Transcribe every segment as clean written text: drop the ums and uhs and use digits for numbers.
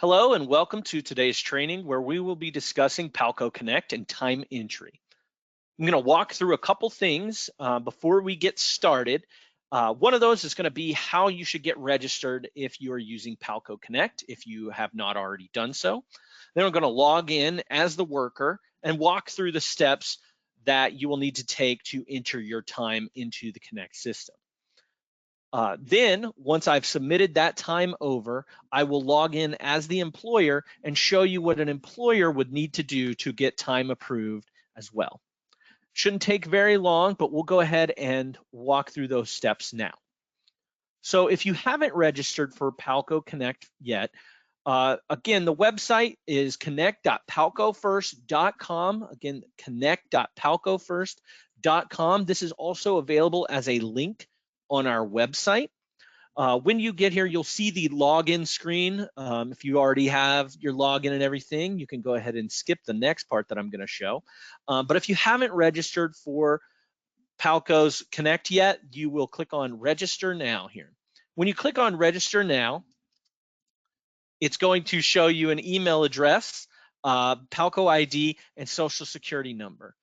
Hello and welcome to today's training where we will be discussing Palco Connect and time entry. I'm going to walk through a couple things before we get started. One of those is going to be how you should get registered if you are using Palco Connect, if you have not already done so. Then we're going to log in as the worker and walk through the steps that you will need to take to enter your time into the Connect system. Then, once I've submitted that time over, I will log in as the employer and show you what an employer would need to do to get time approved as well. Shouldn't take very long, but we'll go ahead and walk through those steps now. So if you haven't registered for Palco Connect yet, again, the website is connect.palcofirst.com. Again, connect.palcofirst.com. This is also available as a link on our website. When you get here, you'll see the login screen. If you already have your login and everything, you can go ahead and skip the next part that I'm going to show. But if you haven't registered for Palco's Connect yet, you will click on Register Now here. When you click on Register Now, it's going to show you an email address, Palco ID, and social security number.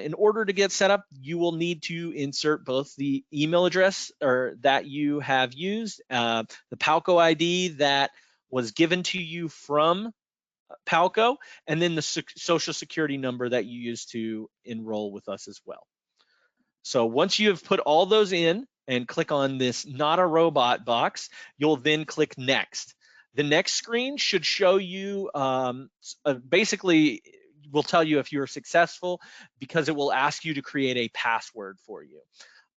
In order to get set up, you will need to insert both the email address that you have used, the Palco ID that was given to you from Palco, and then the social security number that you used to enroll with us as well. So once you have put all those in and click on this Not a Robot box, you'll then click Next. The next screen should show you basically will tell you if you're successful because it will ask you to create a password for you.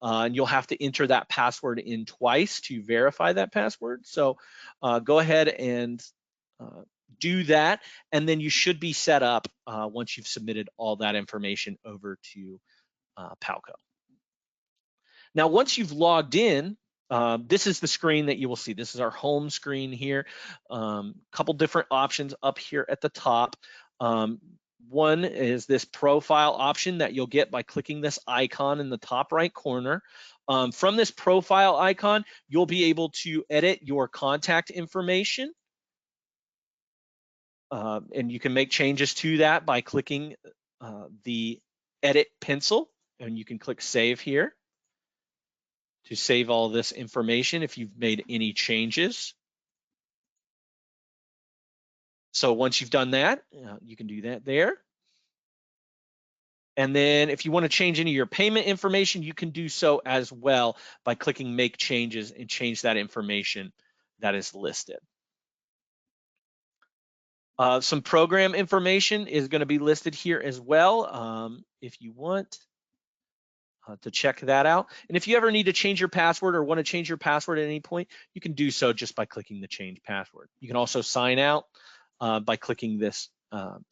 And you'll have to enter that password in twice to verify that password. So go ahead and do that, and then you should be set up once you've submitted all that information over to Palco. Now, once you've logged in, this is the screen that you will see. This is our home screen here. Couple different options up here at the top. One is this profile option that you'll get by clicking this icon in the top right corner. From this profile icon, you'll be able to edit your contact information. And you can make changes to that by clicking the edit pencil, and you can click save here to save all this information if you've made any changes. So once you've done that, you can do that there. And then if you want to change any of your payment information, you can do so as well by clicking Make Changes and change that information that is listed. Some program information is going to be listed here as well if you want to check that out. And if you ever need to change your password or want to change your password at any point, you can do so just by clicking the Change Password. You can also sign out by clicking this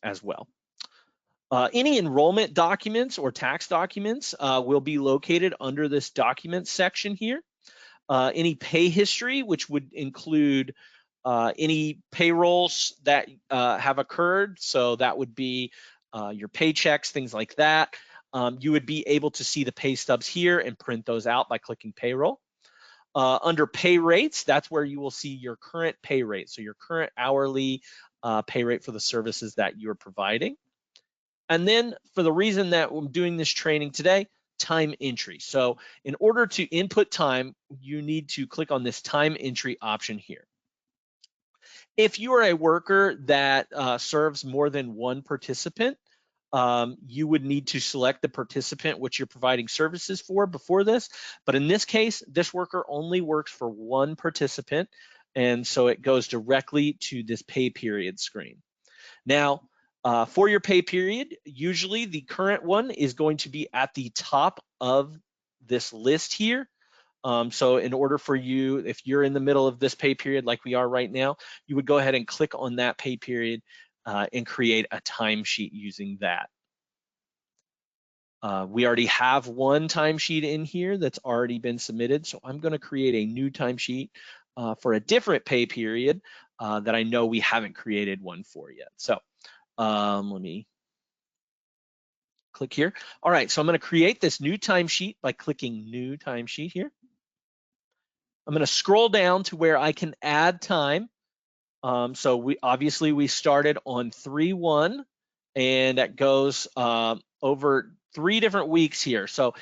as well. Any enrollment documents or tax documents will be located under this Documents section here. Any pay history, which would include any payrolls that have occurred, so that would be your paychecks, things like that. You would be able to see the pay stubs here and print those out by clicking Payroll. Under Pay Rates, that's where you will see your current pay rate, so your current hourly pay rate for the services that you're providing. And then for the reason that I'm doing this training today, time entry. So in order to input time, you need to click on this time entry option here. If you are a worker that serves more than one participant, you would need to select the participant which you're providing services for before this. But in this case, this worker only works for one participant, and so it goes directly to this pay period screen. Now, for your pay period, usually the current one is going to be at the top of this list here. So in order for you, if you're in the middle of this pay period like we are right now, you would go ahead and click on that pay period and create a timesheet using that. We already have one timesheet in here that's already been submitted, so I'm going to create a new timesheet for a different pay period that I know we haven't created one for yet. So let me click here. All right, so I'm going to create this new timesheet by clicking New Timesheet here. I'm going to scroll down to where I can add time. So we started on 3/1, and that goes over 3 different weeks here. So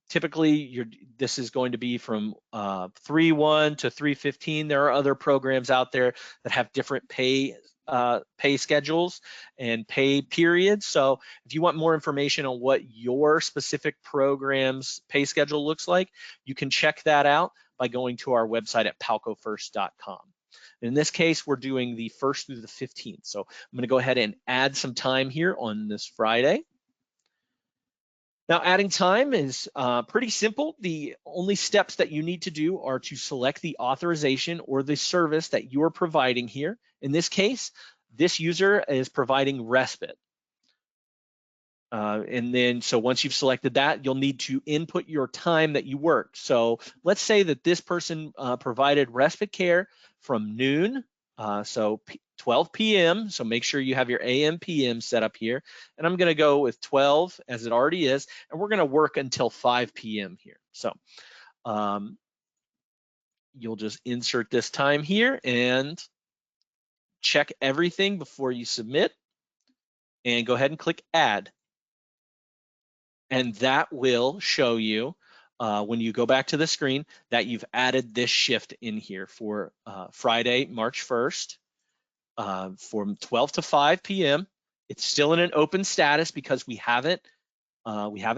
typically this is going to be from 3/1 to 3/15. There are other programs out there that have different pay schedules and pay periods. So if you want more information on what your specific program's pay schedule looks like, you can check that out by going to our website at palcofirst.com. In this case, we're doing the 1st through the 15th. So I'm going to go ahead and add some time here on this Friday. Now, adding time is pretty simple. The only steps that you need to do are to select the authorization or the service that you're providing here. In this case, this user is providing respite. And then, so once you've selected that, you'll need to input your time that you worked. So let's say that this person provided respite care from noon, so 12 p.m. So make sure you have your AM, PM set up here. And I'm gonna go with 12 as it already is, and we're gonna work until 5 p.m. here. So you'll just insert this time here and check everything before you submit, and go ahead and click add. And that will show you when you go back to the screen that you've added this shift in here for Friday, March 1st, from 12 to 5 p.m. It's still in an open status because we haven't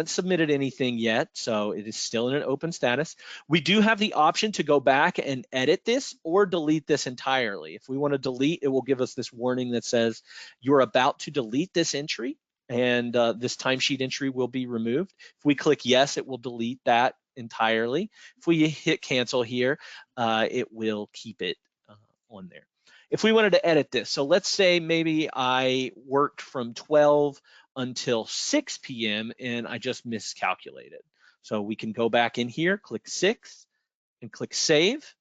submitted anything yet, so it is still in an open status. We do have the option to go back and edit this or delete this entirely. If we want to delete, it will give us this warning that says you're about to delete this entry, and this timesheet entry will be removed. If we click yes, it will delete that entirely. If we hit cancel here, it will keep it on there. If we wanted to edit this, so let's say maybe I worked from 12 until 6 p.m. and I just miscalculated. So we can go back in here, click 6 and click save.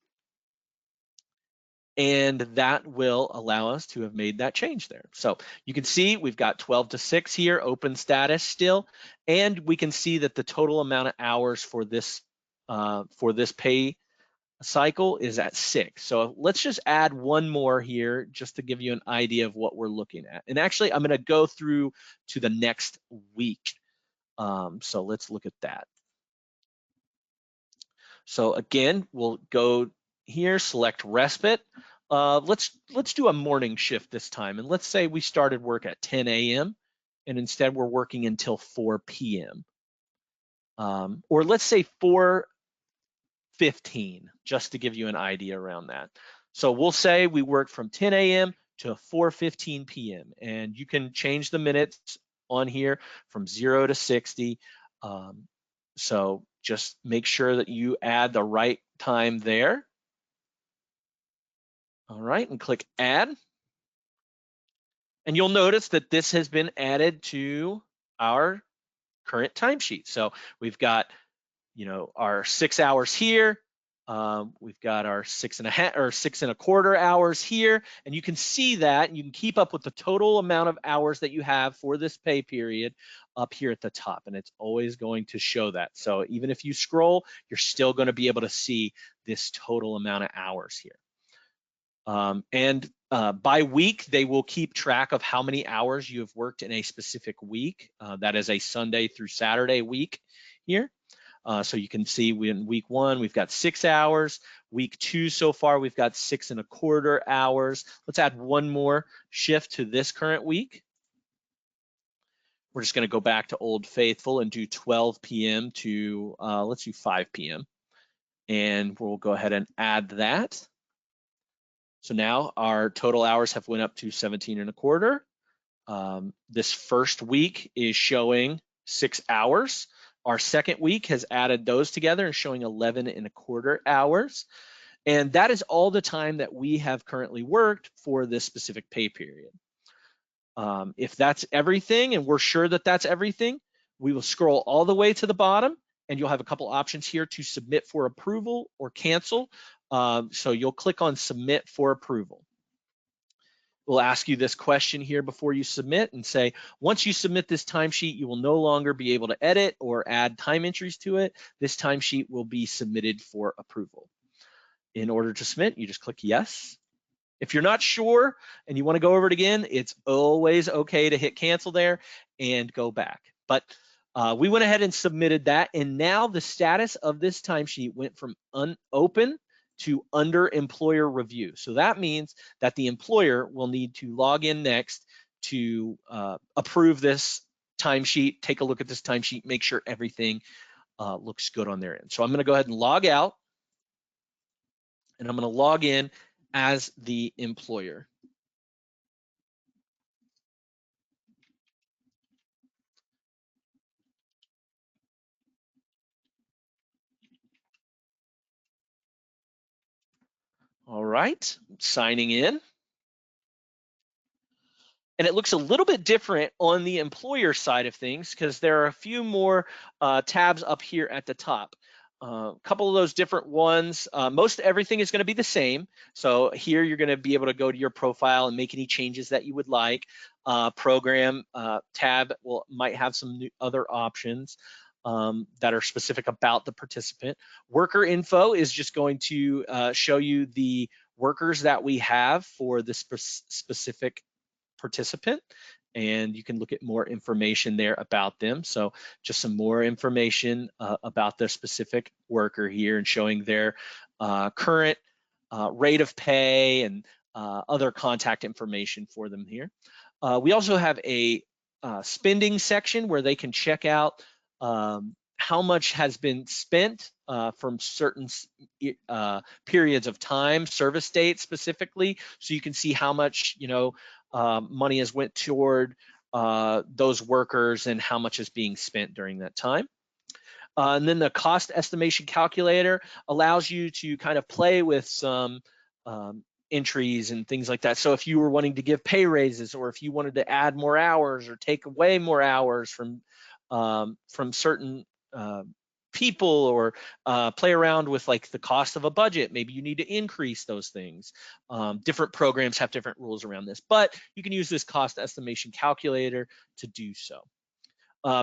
And that will allow us to have made that change there. So you can see we've got 12 to 6 here, open status still, and we can see that the total amount of hours for this pay cycle is at 6. So let's just add one more here just to give you an idea of what we're looking at. And actually, I'm going to go through to the next week. So let's look at that. So again, we'll go here, select respite. Let's do a morning shift this time, and let's say we started work at 10 a.m. and instead we're working until 4 p.m. Or let's say 4:15, just to give you an idea around that. So we'll say we work from 10 a.m. to 4:15 p.m. and you can change the minutes on here from 0 to 60. So just make sure that you add the right time there. All right, and click add. And you'll notice that this has been added to our current timesheet. So we've got, our 6 hours here. We've got our 6.25 hours here, and you can see that you can keep up with the total amount of hours that you have for this pay period up here at the top, and it's always going to show that. So even if you scroll, you're still going to be able to see this total amount of hours here. And by week, they will keep track of how many hours you have worked in a specific week. That is a Sunday through Saturday week here. So you can see in week 1, we've got 6 hours. Week 2 so far, we've got 6.25 hours. Let's add one more shift to this current week. We're just going to go back to Old Faithful and do 12 p.m. to, let's do 5 p.m. And we'll go ahead and add that. So now our total hours have went up to 17.25. This first week is showing 6 hours. Our second week has added those together and showing 11.25 hours. And that is all the time that we have currently worked for this specific pay period. If that's everything, and we're sure that that's everything, we will scroll all the way to the bottom, and you'll have a couple options here to submit for approval or cancel. So you'll click on submit for approval. We'll ask you this question here before you submit and say, once you submit this timesheet, you will no longer be able to edit or add time entries to it. This timesheet will be submitted for approval. In order to submit, you just click yes, If you're not sure and you want to go over it again, it's always okay to hit cancel there and go back. But we went ahead and submitted that, and now the status of this timesheet went from unopened to under employer review. So that means that the employer will need to log in next to approve this timesheet, take a look at this timesheet, make sure everything looks good on their end. So I'm going to go ahead and log out, and I'm going to log in as the employer. All right, signing in. And it looks a little bit different on the employer side of things because there are a few more tabs up here at the top. A couple of those different ones. Most everything is going to be the same. So here you're going to be able to go to your profile and make any changes that you would like. Program tab might have some new other options that are specific about the participant. Worker info is just going to show you the workers that we have for the specific participant, and you can look at more information there about them. So just some more information about the specific worker here and showing their current rate of pay and other contact information for them here. We also have a spending section where they can check out how much has been spent from certain periods of time, service dates specifically, so you can see how much money has went toward those workers and how much is being spent during that time. And then the cost estimation calculator allows you to kind of play with some entries and things like that. So if you were wanting to give pay raises, or if you wanted to add more hours or take away more hours from certain people, or play around with like the cost of a budget, maybe you need to increase those things. Different programs have different rules around this, but you can use this cost estimation calculator to do so.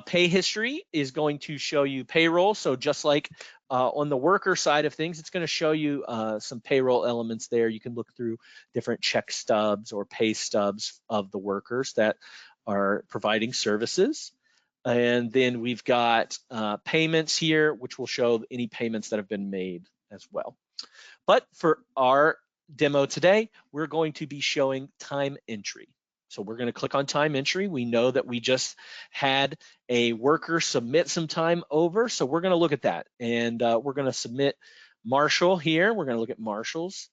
Pay history is going to show you payroll. So just like on the worker side of things, it's going to show you some payroll elements there. You can look through different check stubs or pay stubs of the workers that are providing services. And then we've got payments here, which will show any payments that have been made as well. But for our demo today, we're going to be showing time entry. So we're going to click on time entry. We know that we just had a worker submit some time over, so we're going to look at that. And we're going to submit Marshall here. We're going to look at Marshall's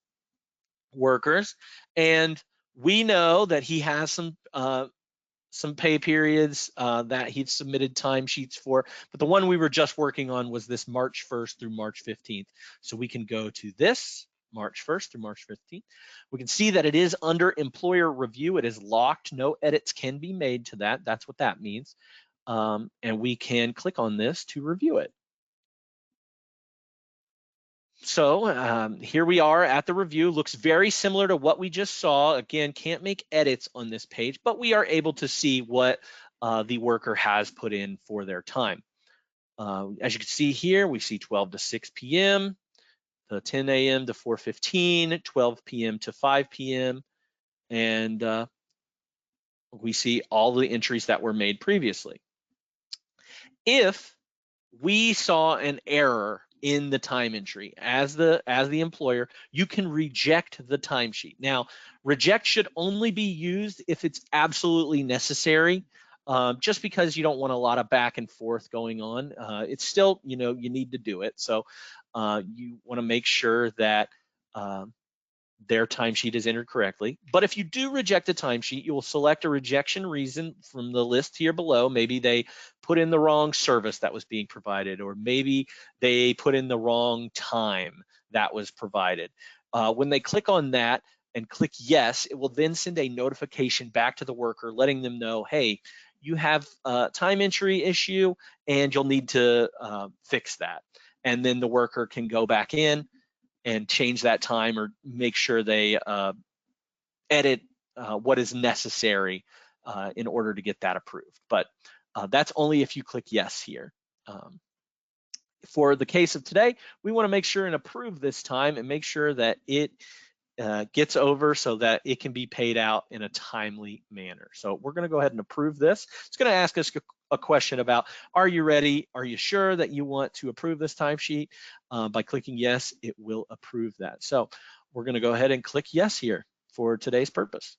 workers. And we know that he has some pay periods that he'd submitted timesheets for, but the one we were just working on was this March 1st through March 15th. So we can go to this March 1st through March 15th. We can see that it is under employer review. It is locked. No edits can be made to that. That's what that means. And we can click on this to review it. So here we are at the review. Looks very similar to what we just saw. Again, can't make edits on this page, but we are able to see what the worker has put in for their time. As you can see here, we see 12 to 6 p.m., 10 a.m. to 4:15, 12 p.m. to 5 p.m., and we see all the entries that were made previously. If we saw an error in the time entry as the employer, you can reject the timesheet. Now, reject should only be used if it's absolutely necessary. Just because you don't want a lot of back and forth going on, it's still, you need to do it. So you want to make sure that their timesheet is entered correctly. But if you do reject a timesheet, you will select a rejection reason from the list here below. Maybe they put in the wrong service that was being provided, or maybe they put in the wrong time that was provided. When they click on that and click yes, it will then send a notification back to the worker letting them know, hey, you have a time entry issue and you'll need to fix that. And then the worker can go back in and change that time, or make sure they edit what is necessary in order to get that approved. But that's only if you click yes here. For the case of today, we want to make sure and approve this time and make sure that it gets over so that it can be paid out in a timely manner. So we're going to go ahead and approve this. It's going to ask us a question about, are you ready? Are you sure that you want to approve this timesheet? By clicking yes, it will approve that. So we're going to go ahead and click yes here for today's purpose.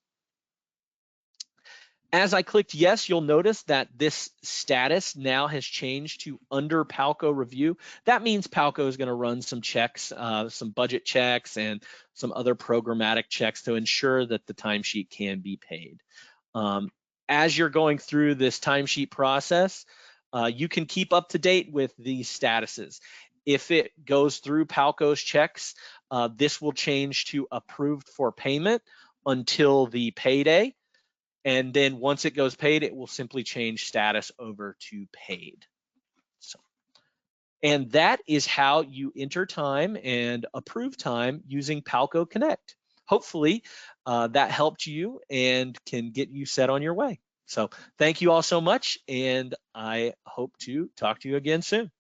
As I clicked yes, you'll notice that this status now has changed to under Palco review. That means Palco is going to run some checks, some budget checks and some other programmatic checks to ensure that the timesheet can be paid. As you're going through this timesheet process, you can keep up to date with these statuses. If it goes through Palco's checks, this will change to approved for payment until the payday. And then once it goes paid, it will simply change status over to paid. So, and that is how you enter time and approve time using Palco Connect. Hopefully that helped you and can get you set on your way. So thank you all so much, and I hope to talk to you again soon.